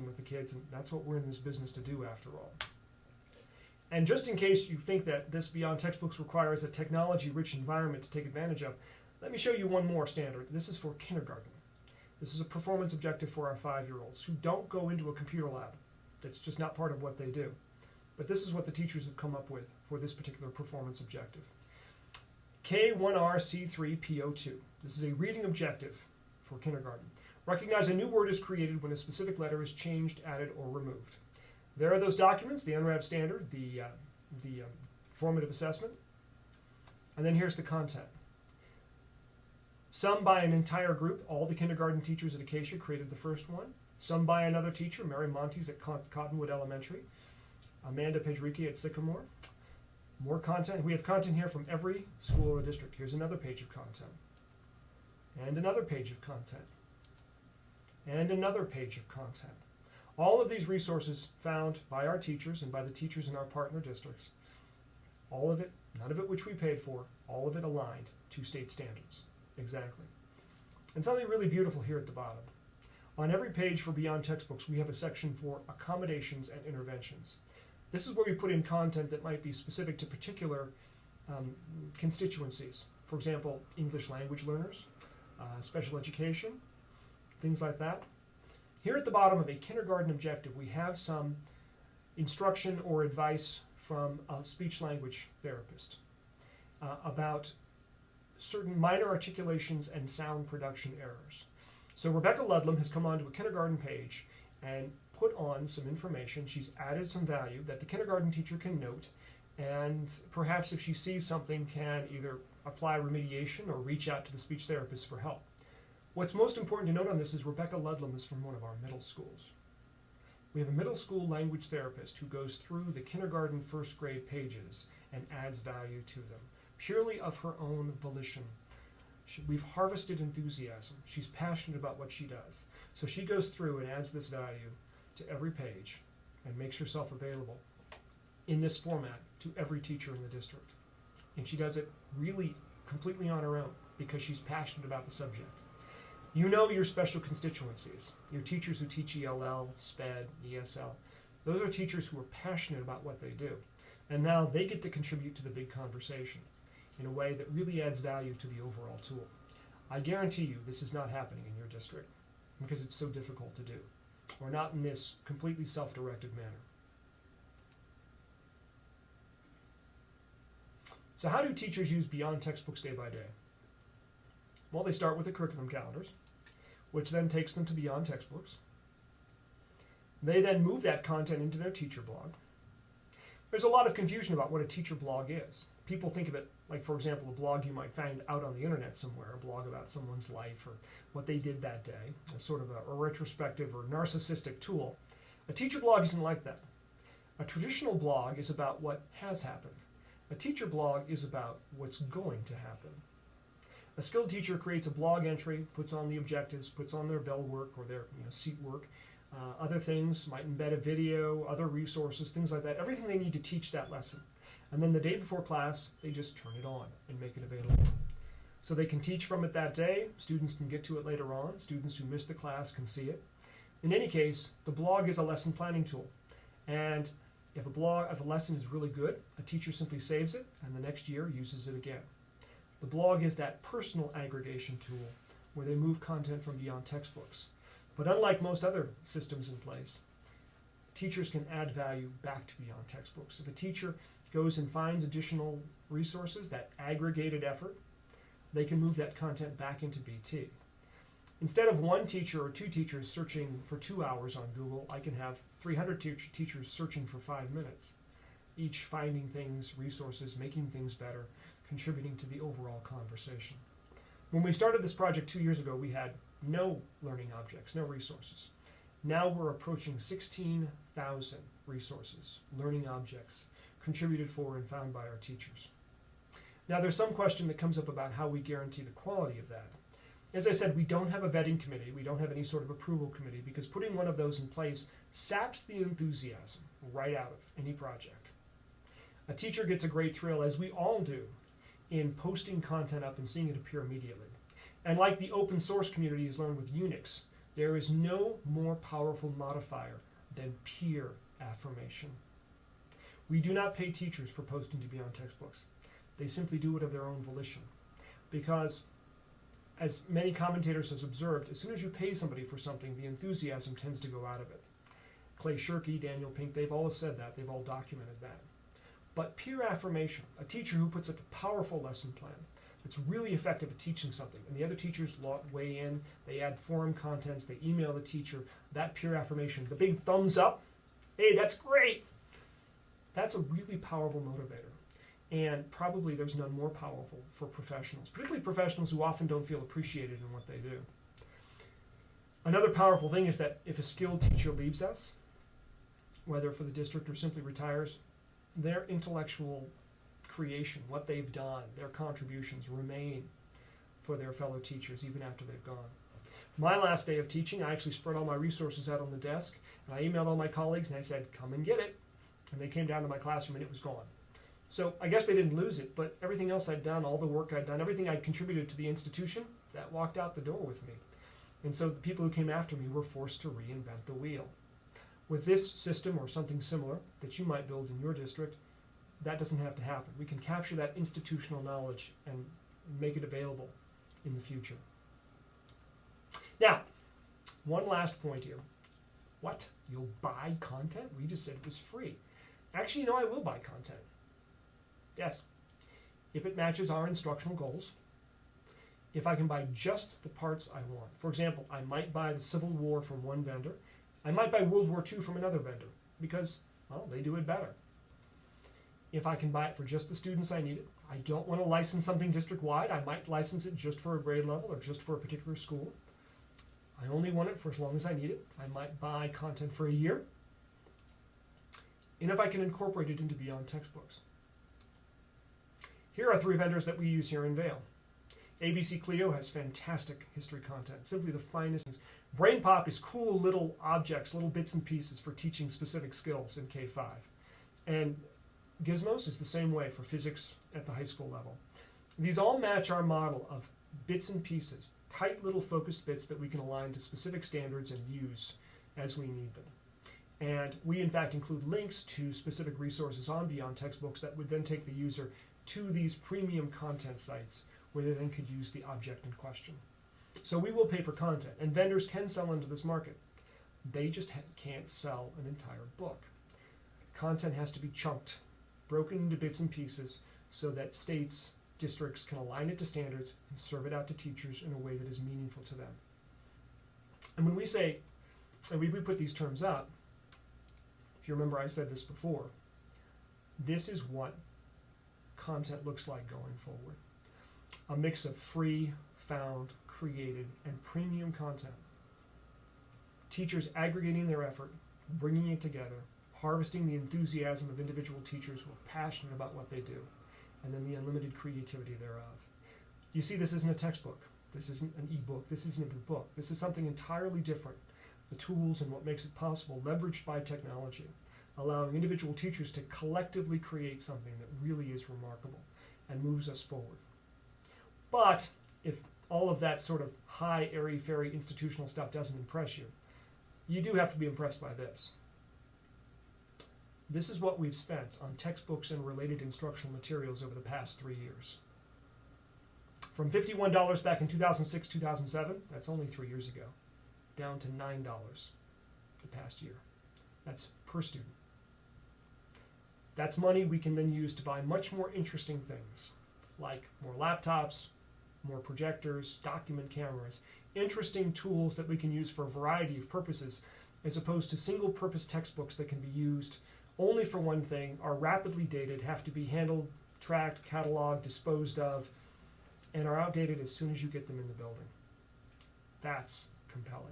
with the kids, and that's what we're in this business to do after all. And just in case you think that this beyond textbooks requires a technology-rich environment to take advantage of, let me show you one more standard. This is for kindergarten. This is a performance objective for our 5-year-olds who don't go into a computer lab. That's just not part of what they do. But this is what the teachers have come up with for this particular performance objective. K1RC3PO2. This is a reading objective for kindergarten. Recognize a new word is created when a specific letter is changed, added, or removed. There are those documents, the NRAB standard, the formative assessment, and then here's the content. Some by an entire group, all the kindergarten teachers at Acacia created the first one. Some by another teacher, Mary Montes at Cottonwood Elementary, Amanda Pedrique at Sycamore. More content. We have content here from every school or district. Here's another page of content. And another page of content. And another page of content. All of these resources found by our teachers and by the teachers in our partner districts. All of it, none of it which we paid for, all of it aligned to state standards. Exactly. And something really beautiful here at the bottom. On every page for Beyond Textbooks, we have a section for accommodations and interventions. This is where we put in content that might be specific to particular constituencies. For example, English language learners, special education, things like that. Here at the bottom of a kindergarten objective, we have some instruction or advice from a speech-language therapist about certain minor articulations and sound production errors. So Rebecca Ludlam has come onto a kindergarten page and put on some information. She's added some value that the kindergarten teacher can note, and perhaps if she sees something can either apply remediation or reach out to the speech therapist for help. What's most important to note on this is Rebecca Ludlam is from one of our middle schools. We have a middle school language therapist who goes through the kindergarten first grade pages and adds value to them, purely of her own volition. We've harvested enthusiasm. She's passionate about what she does. So she goes through and adds this value to every page and makes herself available in this format to every teacher in the district. And she does it really completely on her own because she's passionate about the subject. You know your special constituencies, your teachers who teach ELL, SPED, ESL. Those are teachers who are passionate about what they do. And now they get to contribute to the big conversation in a way that really adds value to the overall tool. I guarantee you this is not happening in your district because it's so difficult to do, or not in this completely self-directed manner. So how do teachers use Beyond Textbooks day by day? Well, they start with the curriculum calendars, which then takes them to Beyond Textbooks. They then move that content into their teacher blog. There's a lot of confusion about what a teacher blog is. People think of it like, for example, a blog you might find out on the internet somewhere, a blog about someone's life or what they did that day, a sort of a retrospective or narcissistic tool. A teacher blog isn't like that. A traditional blog is about what has happened. A teacher blog is about what's going to happen. A skilled teacher creates a blog entry, puts on the objectives, puts on their bell work or their seat work, other things, might embed a video, other resources, things like that, everything they need to teach that lesson. And then the day before class, they just turn it on and make it available. So they can teach from it that day, students can get to it later on, students who missed the class can see it. In any case, the blog is a lesson planning tool. And if a lesson is really good, a teacher simply saves it and the next year uses it again. The blog is that personal aggregation tool where they move content from Beyond Textbooks. But unlike most other systems in place, teachers can add value back to Beyond Textbooks. If a teacher goes and finds additional resources, that aggregated effort, they can move that content back into BT. Instead of one teacher or two teachers searching for 2 hours on Google, I can have 300 teachers searching for 5 minutes, each finding things, resources, making things better, contributing to the overall conversation. When we started this project 2 years ago, we had no learning objects, no resources. Now we're approaching 16,000 resources, learning objects, contributed for and found by our teachers. Now there's some question that comes up about how we guarantee the quality of that. As I said, we don't have a vetting committee, we don't have any sort of approval committee, because putting one of those in place saps the enthusiasm right out of any project. A teacher gets a great thrill, as we all do, in posting content up and seeing it appear immediately. And like the open source community has learned with Unix, There is no more powerful modifier than peer affirmation. We do not pay teachers for posting to Beyond Textbooks. They simply do it of their own volition. Because, as many commentators have observed, as soon as you pay somebody for something, the enthusiasm tends to go out of it. Clay Shirky, Daniel Pink, they've all said that. They've all documented that. But peer affirmation, a teacher who puts up a powerful lesson plan that's really effective at teaching something, and the other teachers weigh in, they add forum contents, they email the teacher, that peer affirmation, the big thumbs up, hey, that's great. That's a really powerful motivator. And probably there's none more powerful for professionals, particularly professionals who often don't feel appreciated in what they do. Another powerful thing is that if a skilled teacher leaves us, whether for the district or simply retires, their intellectual creation, what they've done, their contributions remain for their fellow teachers even after they've gone. My last day of teaching, I actually spread all my resources out on the desk, and I emailed all my colleagues and I said, come and get it. And they came down to my classroom and it was gone. So I guess they didn't lose it, but everything else I'd done, all the work I'd done, everything I'd contributed to the institution, that walked out the door with me. And so the people who came after me were forced to reinvent the wheel. With this system or something similar that you might build in your district, that doesn't have to happen. We can capture that institutional knowledge and make it available in the future. Now, one last point here. What? You'll buy content? We just said it was free. Actually, no, I will buy content. Yes. If it matches our instructional goals, if I can buy just the parts I want. For example, I might buy the Civil War from one vendor. I might buy World War II from another vendor because, well, they do it better. If I can buy it for just the students I need it, I don't want to license something district-wide. I might license it just for a grade level or just for a particular school. I only want it for as long as I need it. I might buy content for a year. And if I can incorporate it into Beyond Textbooks. Here are 3 vendors that we use here in Vail. ABC Clio has fantastic history content, simply the finest things. Brain Pop is cool little objects, little bits and pieces for teaching specific skills in K-5. And Gizmos is the same way for physics at the high school level. These all match our model of bits and pieces, tight little focused bits that we can align to specific standards and use as we need them. And we in fact include links to specific resources on Beyond Textbooks that would then take the user to these premium content sites where they then could use the object in question. So we will pay for content, and vendors can sell into this market. They just can't sell an entire book. Content has to be chunked, broken into bits and pieces so that states, districts can align it to standards and serve it out to teachers in a way that is meaningful to them. And when we say, and we put these terms up, if you remember I said this before, this is what content looks like going forward. A mix of free, found, created, and premium content. Teachers aggregating their effort, bringing it together, harvesting the enthusiasm of individual teachers who are passionate about what they do, and then the unlimited creativity thereof. You see, this isn't a textbook. This isn't an e-book. This isn't a book. This is something entirely different. The tools and what makes it possible, leveraged by technology, allowing individual teachers to collectively create something that really is remarkable and moves us forward. But if all of that sort of high, airy-fairy institutional stuff doesn't impress you, you do have to be impressed by this. This is what we've spent on textbooks and related instructional materials over the past 3 years. From $51 back in 2006, 2007, that's only 3 years ago, down to $9 the past year. That's per student. That's money we can then use to buy much more interesting things, like more laptops, more projectors, document cameras, interesting tools that we can use for a variety of purposes, as opposed to single-purpose textbooks that can be used only for one thing, are rapidly dated, have to be handled, tracked, cataloged, disposed of, and are outdated as soon as you get them in the building. That's compelling.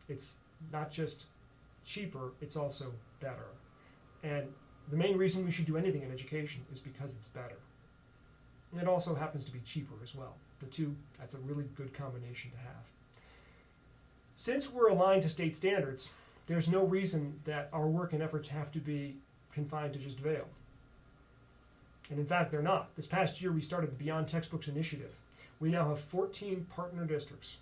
It's not just cheaper, it's also better. And the main reason we should do anything in education is because it's better. And it also happens to be cheaper as well. The two, that's a really good combination to have. Since we're aligned to state standards, there's no reason that our work and efforts have to be confined to just Vail. And in fact, they're not. This past year, we started the Beyond Textbooks initiative. We now have 14 partner districts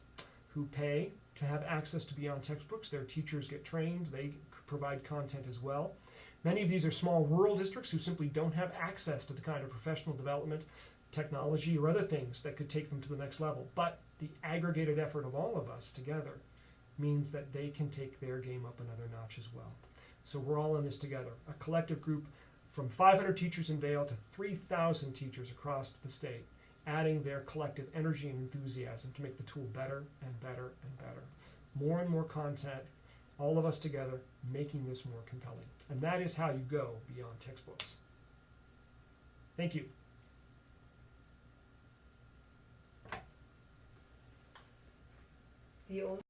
who pay to have access to beyond textbooks. Their teachers get trained, they provide content as well. Many of these are small rural districts who simply don't have access to the kind of professional development, technology, or other things that could take them to the next level. But the aggregated effort of all of us together means that they can take their game up another notch as well. So we're all in this together. A collective group from 500 teachers in Vail to 3,000 teachers across the state, adding their collective energy and enthusiasm to make the tool better and better and better. More and more content, all of us together, making this more compelling. And that is how you go beyond textbooks. Thank you. The